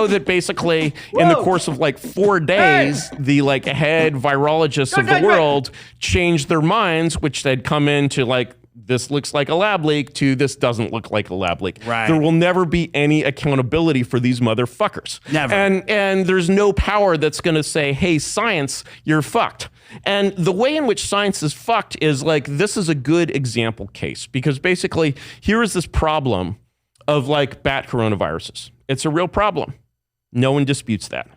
that basically in the course of like 4 days, the like head virologists of the world changed their minds, which they'd come into like, this looks like a lab leak to this doesn't look like a lab leak. Right. There will never be any accountability for these motherfuckers. Never. And there's no power that's going to say, hey, science, you're fucked. And the way in which science is fucked is like, this is a good example case, because basically here is this problem of like bat coronaviruses. It's a real problem. No one disputes that.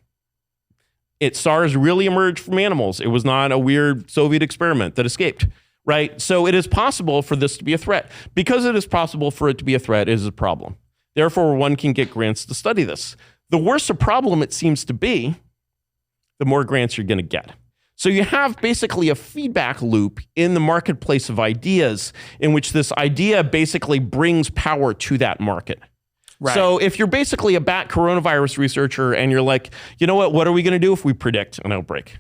SARS really emerged from animals. It was not a weird Soviet experiment that escaped, right? So it is possible for this to be a threat. Because it is possible for it to be a threat, it is a problem. Therefore, one can get grants to study this. The worse a problem it seems to be, the more grants you're going to get. So you have basically a feedback loop in the marketplace of ideas in which this idea basically brings power to that market. Right. So if you're basically a bat coronavirus researcher and you're like, you know what are we going to do if we predict an outbreak?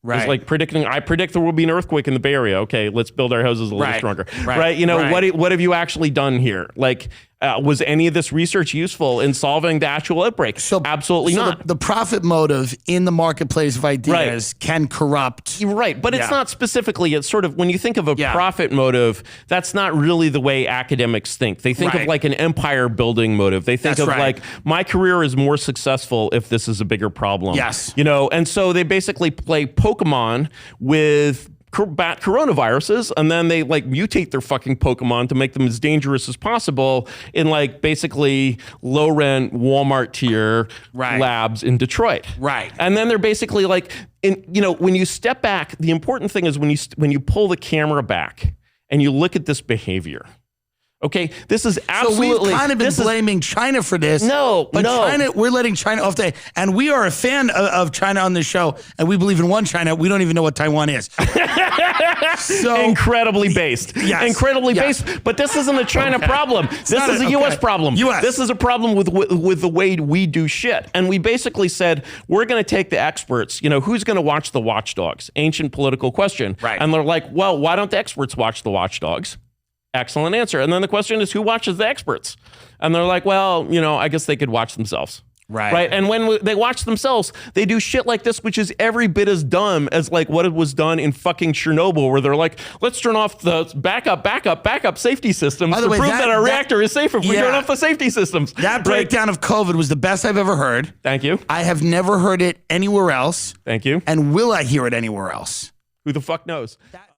Right. It's like I predict there will be an earthquake in the Bay Area. Okay, let's build our houses a little stronger. Right. You know, what have you actually done here? Like, was any of this research useful in solving the actual outbreak? So, absolutely not. The profit motive in the marketplace of ideas can corrupt. Right, but it's not specifically, it's sort of, when you think of a profit motive, that's not really the way academics think. They think of like an empire building motive. They think of like, my career is more successful if this is a bigger problem. Yes. You know, and so they basically play Pokemon with bat coronaviruses, and then they like mutate their fucking Pokemon to make them as dangerous as possible in like basically low rent Walmart tier labs in Detroit. Right. And then they're basically like, you know, when you step back, the important thing is when you pull the camera back and you look at this behavior. Okay, this is absolutely... So we've kind of been blaming China for this. But China, we're letting China off the... And we are a fan of China on this show, and we believe in one China. We don't even know what Taiwan is. So incredibly based. Yes. Incredibly based. But this isn't a China problem. This is a U.S. problem. This is a problem with the way we do shit. And we basically said, we're going to take the experts. You know, who's going to watch the watchdogs? Ancient political question. Right. And they're like, well, why don't the experts watch the watchdogs? Excellent answer. And then the question is, who watches the experts? And they're like, well, you know, I guess they could watch themselves. Right. And when they watch themselves, they do shit like this, which is every bit as dumb as like what it was done in fucking Chernobyl, where they're like, let's turn off the backup safety systems to prove that our reactor is safe if we turn off the safety systems. That breakdown of COVID was the best I've ever heard. Thank you. I have never heard it anywhere else. Thank you. And will I hear it anywhere else? Who the fuck knows?